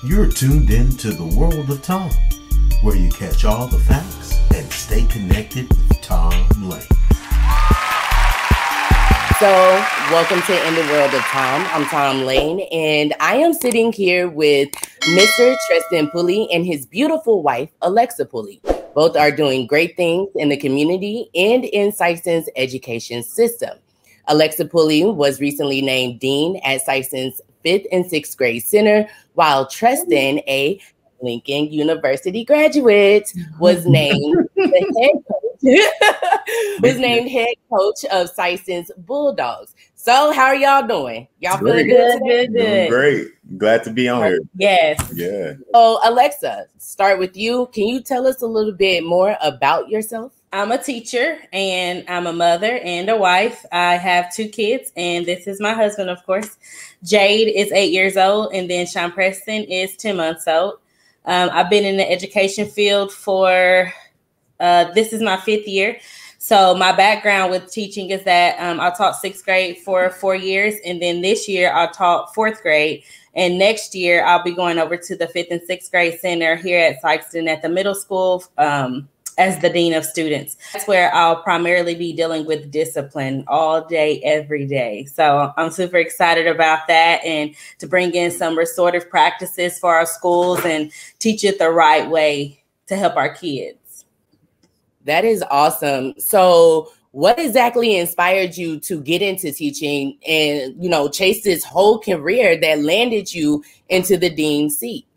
You're tuned in to the world of Tom, where you catch all the facts and stay connected with Tom Lane. So, welcome to In the World of Tom. I'm Tom Lane, and I am sitting here with Mr. Treston Pulley and his beautiful wife, Alexa Pulley. Both are doing great things in the community and in Sikeston's education system. Alexa Pulley was recently named Dean at Sikeston's 5th and 6th grade center, while Treston, a Lincoln University graduate, was named head coach of Sikeston's Bulldogs. So, how are y'all doing? Y'all feeling good today? Doing great. Glad to be on here. Yes. Yeah. So, Alexa, start with you. Can you tell us a little bit more about yourself? I'm a teacher and I'm a mother and a wife. I have 2 kids, and this is my husband, of course. Jade is 8 years old, and then Sean Preston is 10 months old. I've been in the education field for, this is my 5th year. So my background with teaching is that I taught 6th grade for 4 years, and then this year I taught 4th grade. And next year I'll be going over to the 5th and 6th grade center here at Sikeston at the middle school as the dean of students. That's where I'll primarily be dealing with discipline all day, every day. So I'm super excited about that, and to bring in some restorative practices for our schools and teach it the right way to help our kids. That is awesome. So what exactly inspired you to get into teaching and, chase this whole career that landed you into the dean seat?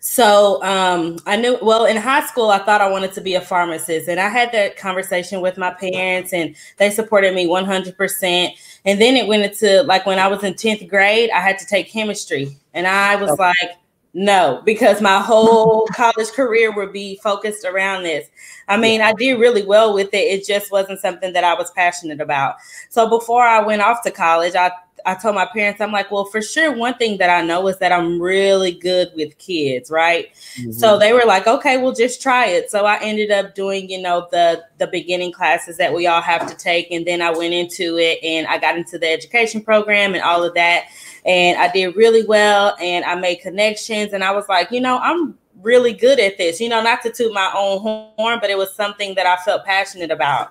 So I knew, in high school, I thought I wanted to be a pharmacist, and I had that conversation with my parents, and they supported me 100%. And then it went into, when I was in 10th grade, I had to take chemistry, and I was like, no, because my whole college career would be focused around this. I mean, I did really well with it. It just wasn't something that I was passionate about. So before I went off to college, I told my parents, I'm like, well, for sure, one thing that I know is that I'm really good with kids, right? Mm-hmm. So they were like, okay, well, just try it. So I ended up doing, the beginning classes that we all have to take. And then I went into it, and I got into the education program and all of that. And I did really well, and I made connections. And I was like, I'm really good at this, not to toot my own horn, but it was something that I felt passionate about.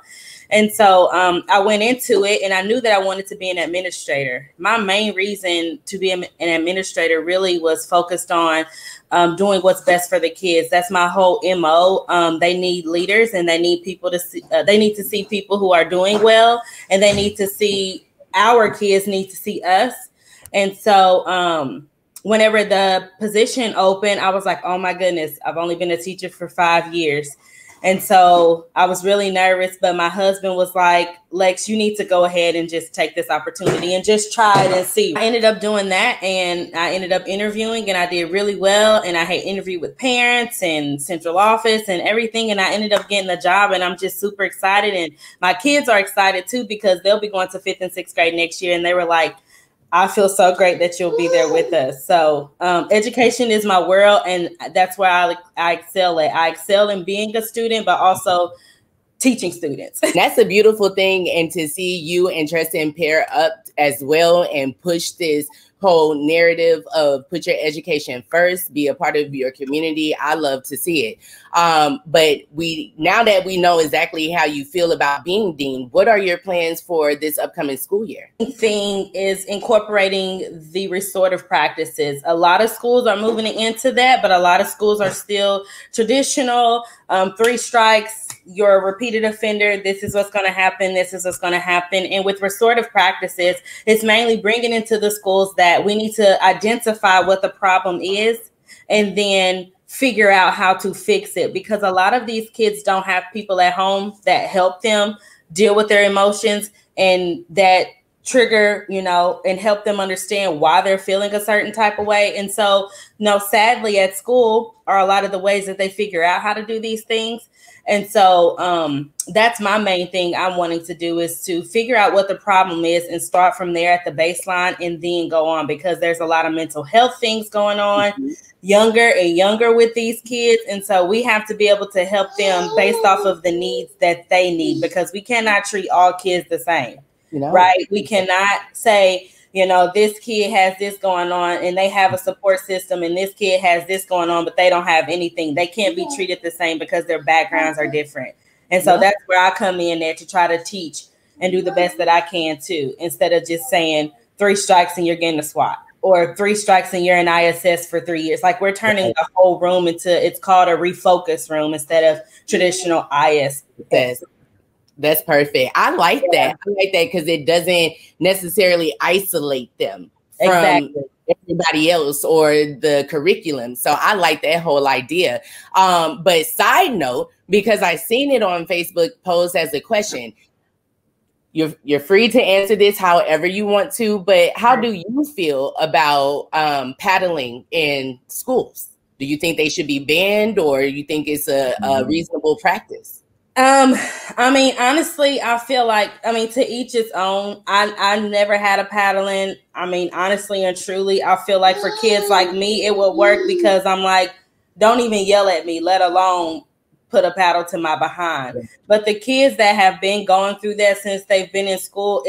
And so I went into it, and I knew that I wanted to be an administrator. My main reason to be an administrator really was focused on doing what's best for the kids. That's my whole MO. They need leaders, and they need people to see, they need to see people who are doing well, and they need to see our kids need to see us. And so whenever the position opened, I was like, oh my goodness, I've only been a teacher for 5 years. And so I was really nervous, but my husband was like, Lex, you need to go ahead and just take this opportunity and just try it and see. I ended up doing that, and I ended up interviewing, and I did really well. And I had interviewed with parents and central office and everything. And I ended up getting the job, and I'm just super excited. And my kids are excited too, because they'll be going to 5th and 6th grade next year. And they were like, I feel so great that you'll be there with us. So education is my world, and that's where I excel at. I excel in being a student, but also teaching students. That's a beautiful thing. And to see you and Treston pair up as well and push this whole narrative of put your education first, be a part of your community. I love to see it. But now that we know exactly how you feel about being dean, what are your plans for this upcoming school year? The thing is incorporating the restorative practices. A lot of schools are moving into that, but a lot of schools are still traditional. 3 strikes, you're a repeated offender. This is what's going to happen. This is what's going to happen. And with restorative practices, it's mainly bringing into the schools that we need to identify what the problem is and then figure out how to fix it, because a lot of these kids don't have people at home that help them deal with their emotions and that trigger, and help them understand why they're feeling a certain type of way. And so, sadly at school are a lot of the ways that they figure out how to do these things. And so that's my main thing I'm wanting to do, is to figure out what the problem is and start from there at the baseline and then go on, because there's a lot of mental health things going on younger and younger with these kids. And so we have to be able to help them based off of the needs that they need, because we cannot treat all kids the same, right? We cannot say, you know, this kid has this going on and they have a support system, and this kid has this going on, but they don't have anything. They can't be treated the same because their backgrounds are different. And so that's where I come in there to try to teach and do the best that I can too, instead of just saying 3 strikes and you're getting a SWAT, or 3 strikes and you're in ISS for 3 years. Like, we're turning the whole room into, it's called a refocus room instead of traditional ISS. That's perfect. I like that. I like that because it doesn't necessarily isolate them from everybody else or the curriculum. So I like that whole idea. But side note, because I seen it on Facebook posed as a question, you're free to answer this however you want to, but how do you feel about paddling in schools? Do you think they should be banned, or you think it's a reasonable practice? I mean, honestly, I feel like, I mean, to each its own. I never had a paddling. I mean, honestly and truly, I feel like for kids like me, it would work because I'm like, don't even yell at me, let alone put a paddle to my behind. But the kids that have been going through that since they've been in school,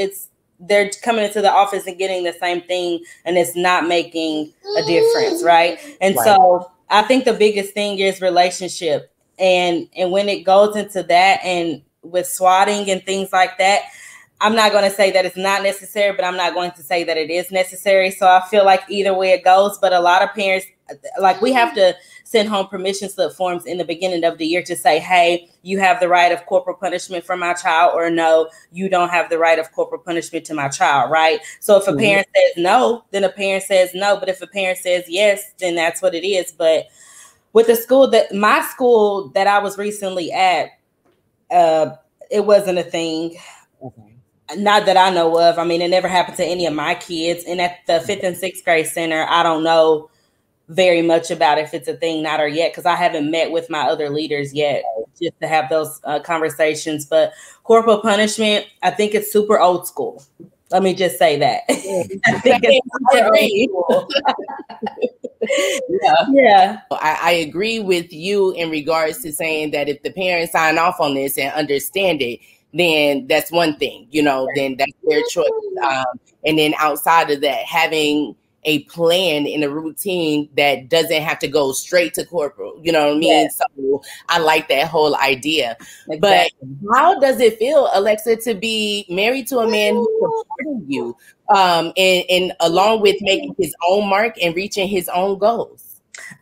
they're coming into the office and getting the same thing, and it's not making a difference, right? And so I think the biggest thing is relationship. And when it goes into that, and with swatting and things like that, I'm not going to say that it's not necessary, but I'm not going to say that it is necessary. So I feel like either way it goes, but a lot of parents, like, we have to send home permission slip forms in the beginning of the year to say, hey, you have the right of corporal punishment for my child, or no, you don't have the right of corporal punishment to my child, right? So if a parent says no, then a parent says no. But if a parent says yes, then that's what it is. But with the school my school that I was recently at, it wasn't a thing. Not that I know of. I mean, it never happened to any of my kids. And at the 5th and 6th grade center, I don't know very much about if it's a thing, not or yet, because I haven't met with my other leaders yet just to have those conversations. But corporal punishment, I think it's super old school. Let me just say that. I think it's super old school. Yeah. I agree with you in regards to saying that if the parents sign off on this and understand it, then that's one thing, you know, then that's their choice. And then outside of that, having a plan and a routine that doesn't have to go straight to corporal, you know what I mean? So I like that whole idea. But how does it feel, Alexa, to be married to a man who's supporting you and along with making his own mark and reaching his own goals?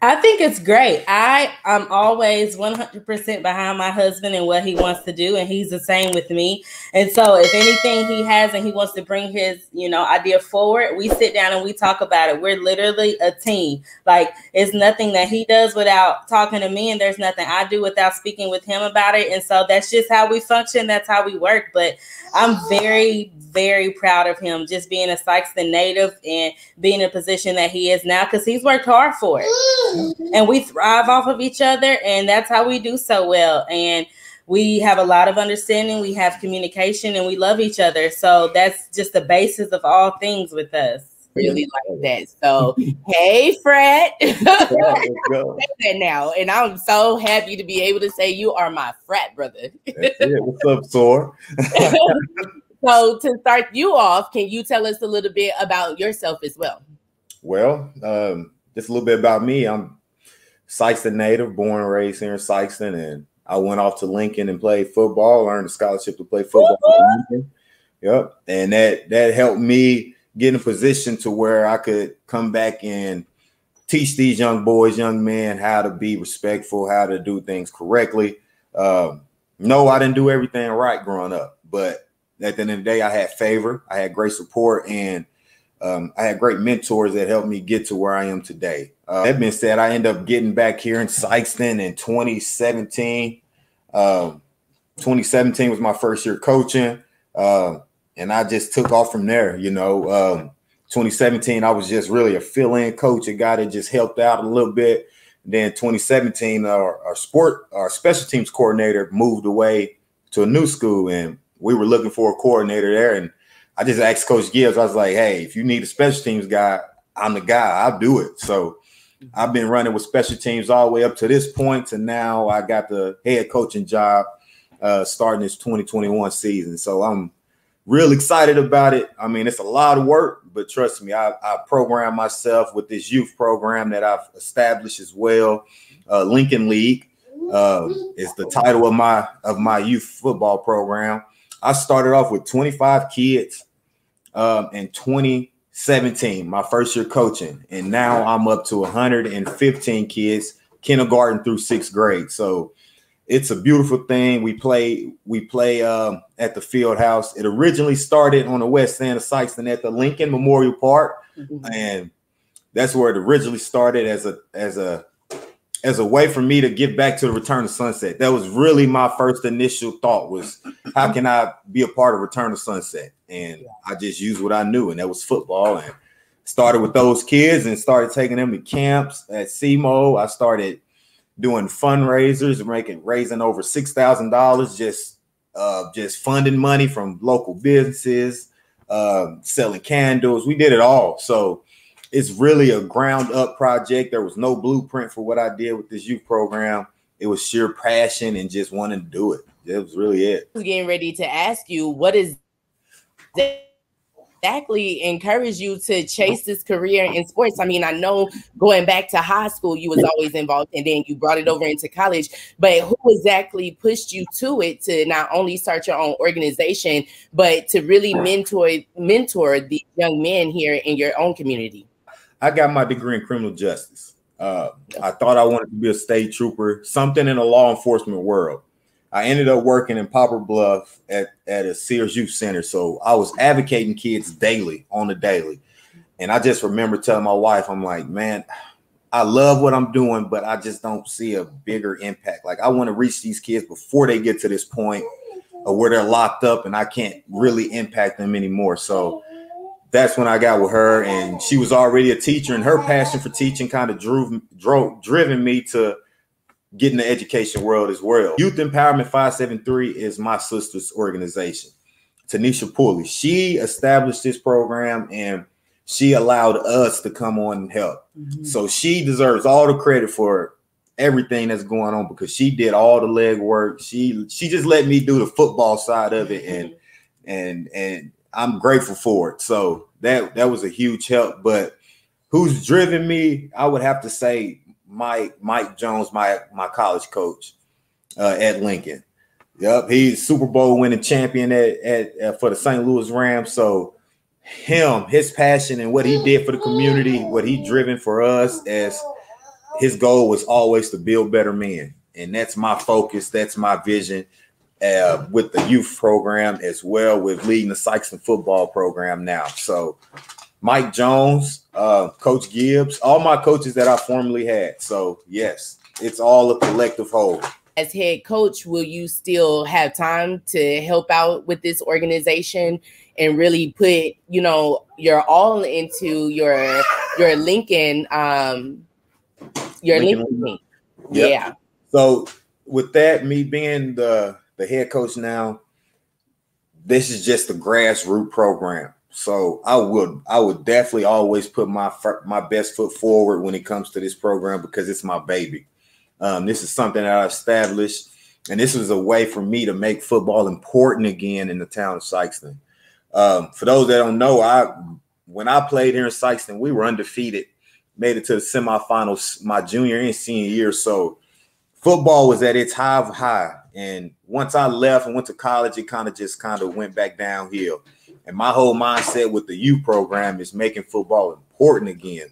I think it's great. I'm always 100% behind my husband and what he wants to do, and he's the same with me. And so if anything he has and he wants to bring his, idea forward, we sit down and we talk about it. We're literally a team. Like, it's nothing that he does without talking to me, and there's nothing I do without speaking with him about it. And so that's just how we function. That's how we work. But I'm very, very proud of him just being a Sikeston native and being in a position that he is now, because he's worked hard for it. And we thrive off of each other, and that's how we do so well. And we have a lot of understanding, we have communication, and we love each other. So that's just the basis of all things with us. Really like that. So, hey, Frat. Now, and I'm so happy to be able to say you are my frat brother. What's up, Sor? So to start you off, can you tell us a little bit about yourself as well? Well, just a little bit about me. I'm Sikeston native, born and raised here in Sikeston, and I went off to Lincoln and played football, earned a scholarship to play football at Lincoln. Yep. And that helped me get in a position to where I could come back and teach these young boys, young men, how to be respectful, how to do things correctly. No, I didn't do everything right growing up, but at the end of the day, I had favor, I had great support, and I had great mentors that helped me get to where I am today. That being said, I ended up getting back here in Sikeston in 2017. 2017 was my first year coaching, and I just took off from there. 2017, I was just really a fill-in coach, a guy that just helped out a little bit. Then 2017, our special teams coordinator moved away to a new school, and we were looking for a coordinator there. And I just asked Coach Gibbs, I was like, hey, if you need a special teams guy, I'm the guy. I'll do it. So I've been running with special teams all the way up to this point, and now I got the head coaching job starting this 2021 season. So I'm real excited about it. I mean, it's a lot of work, but trust me, I programmed myself with this youth program that I've established as well. Lincoln League is the title of my youth football program. I started off with 25 kids in 2017, my first year coaching, and now I'm up to 115 kids, kindergarten through 6th grade. So it's a beautiful thing. We play at the field house. It originally started on the west end of Sikeston at the Lincoln Memorial Park, and that's where it originally started as a way for me to get back to the Return to Sunset. That was really my first initial thought, was how can I be a part of Return to Sunset? And I just used what I knew, and that was football. And started with those kids and started taking them to camps at SEMO. I started doing fundraisers, raising over $6,000, just funding money from local businesses, selling candles. We did it all. So it's really a ground up project. There was no blueprint for what I did with this youth program. It was sheer passion and just wanting to do it. That was really it. I was getting ready to ask you, what is exactly encouraged you to chase this career in sports? I mean, I know going back to high school, you was always involved, and then you brought it over into college, but who exactly pushed you to it, to not only start your own organization, but to really mentor these young men here in your own community? I got my degree in criminal justice. I thought I wanted to be a state trooper, something in the law enforcement world. I ended up working in Poplar Bluff at a Sears Youth Center. So I was advocating kids daily, on the daily. And I just remember telling my wife, I'm like, man, I love what I'm doing, but I just don't see a bigger impact. Like, I want to reach these kids before they get to this point of where they're locked up and I can't really impact them anymore. So that's when I got with her, and she was already a teacher, and her passion for teaching kind of driven me to get in the education world as well. Youth Empowerment 573 is my sister's organization, Tanisha Pulley. She established this program and she allowed us to come on and help. So she deserves all the credit for everything that's going on, because she did all the legwork. She just let me do the football side of it, and I'm grateful for it. So that was a huge help. But who's driven me? I would have to say Mike Jones, my college coach at Lincoln. Yep, he's Super Bowl winning champion for the St. Louis Rams. So his passion and what he did for the community, what he driven for us, as his goal was always to build better men. And that's my focus. That's my vision. With the youth program as well, with leading the Sikeston football program now. So Mike Jones, Coach Gibbs, all my coaches that I formerly had. So yes, it's all a collective whole. As head coach, will you still have time to help out with this organization and really put, your all into your Lincoln, Lincoln team? Yep. Yeah. So with that, me being the head coach now, this is just a grassroots program. So I would definitely always put my best foot forward when it comes to this program, because it's my baby. This is something that I established, and this was a way for me to make football important again in the town of Sikeston. For those that don't know, when I played here in Sikeston, we were undefeated, made it to the semifinals my junior and senior year. So football was at its high. And once I left and went to college, it kind of went back downhill. And my whole mindset with the youth program is making football important again.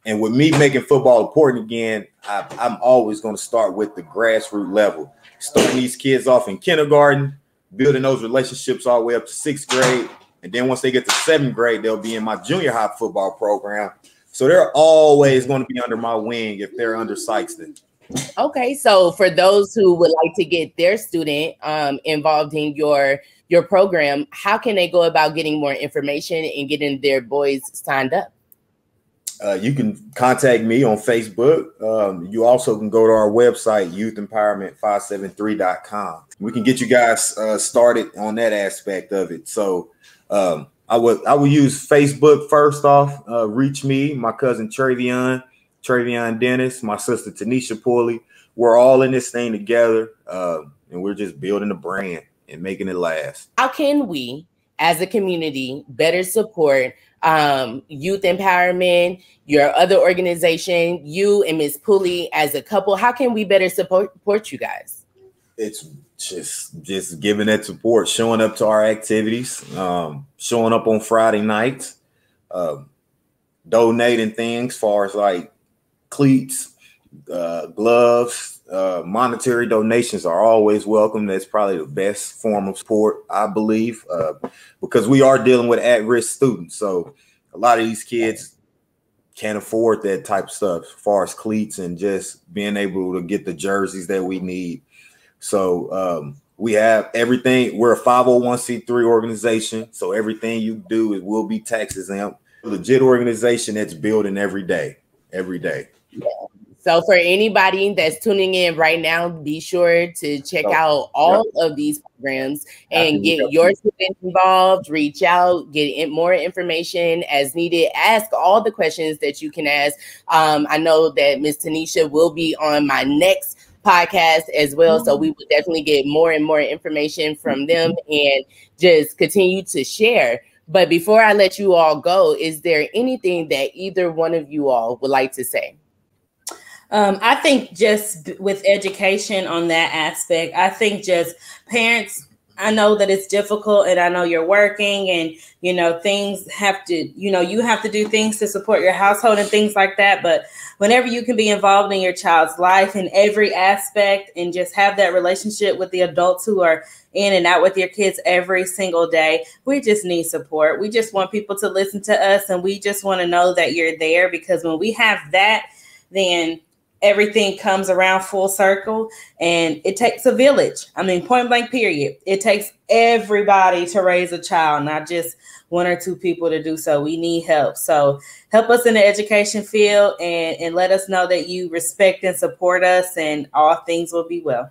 And with me making football important again, I'm always going to start with the grassroots level, starting these kids off in kindergarten, building those relationships all the way up to 6th grade. And then once they get to 7th grade, they'll be in my junior high football program. So they're always going to be under my wing if they're under Sikeston. Okay, so for those who would like to get their student involved in your program, how can they go about getting more information and getting their boys signed up? You can contact me on Facebook. You also can go to our website, youthempowerment573.com. We can get you guys started on that aspect of it. So I would use Facebook first off. Reach me, my cousin Travion Dennis, my sister Tanisha Pulley. We're all in this thing together, and we're just building a brand and making it last. How can we, as a community better support youth empowerment, your other organization, you and Ms. Pulley as a couple? How can we better support you guys? It's just giving that support, showing up to our activities, showing up on Friday nights, donating things far as like cleats, gloves, monetary donations are always welcome. That's probably the best form of support, I believe, because we are dealing with at-risk students. So a lot of these kids can't afford that type of stuff as far as cleats and just being able to get the jerseys that we need. So we have everything. We're a 501c3 organization. So everything you do will be tax exempt. A legit organization that's building every day. So for anybody that's tuning in right now, be sure to check out all of these programs and get your students involved, reach out, get more information as needed, ask all the questions that you can ask. I know that Ms. Tanisha will be on my next podcast as well. So we will definitely get more and more information from them and just continue to share. But before I let you all go, is there anything that either one of you all would like to say? I think just with education on that aspect, I think just parents, I know that it's difficult and I know you're working and, you know, things have to, you know, you have to do things to support your household and things like that. But whenever you can be involved in your child's life in every aspect and just have that relationship with the adults who are in and out with your kids every single day, we just need support. We just want people to listen to us and we just want to know that you're there, because when we have that, then everything comes around full circle, and it takes a village. I mean, point blank, period. It takes everybody to raise a child, not just one or two people to do so. We need help. So help us in the education field and let us know that you respect and support us, and all things will be well.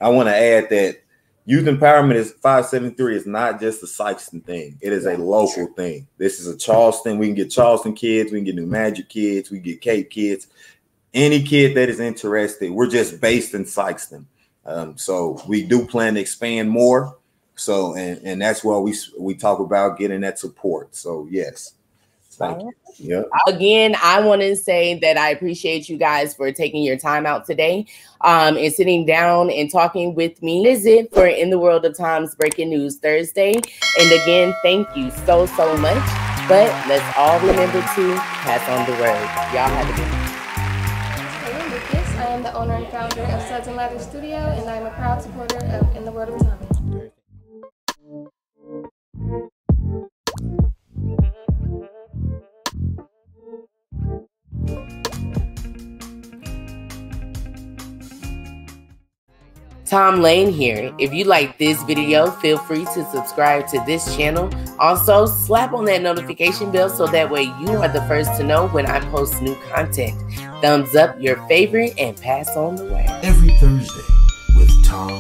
I want to add that youth empowerment is 573 is not just a Sikeston thing. It is a local thing. This is a Charleston. We can get Charleston kids. We can get New Magic kids. We can get Cape kids. Any kid that is interested, we're just based in Sikeston. So we do plan to expand more. So, and that's why we talk about getting that support. So yes. Thank you. Yeah. Again, I want to say that I appreciate you guys for taking your time out today and sitting down and talking with me. That is it for In the World of Tom's Breaking News Thursday. And again, thank you so much. But let's all remember to pass on the word. Y'all have a good night. I am the owner and founder of Suds and Lather Studio, and I am a proud supporter of In the World of Tom. Tom Lane here. If you like this video, feel free to subscribe to this channel. Also, slap on that notification bell so that way you are the first to know when I post new content. Thumbs up your favorite and pass on the word. Every Thursday with Tom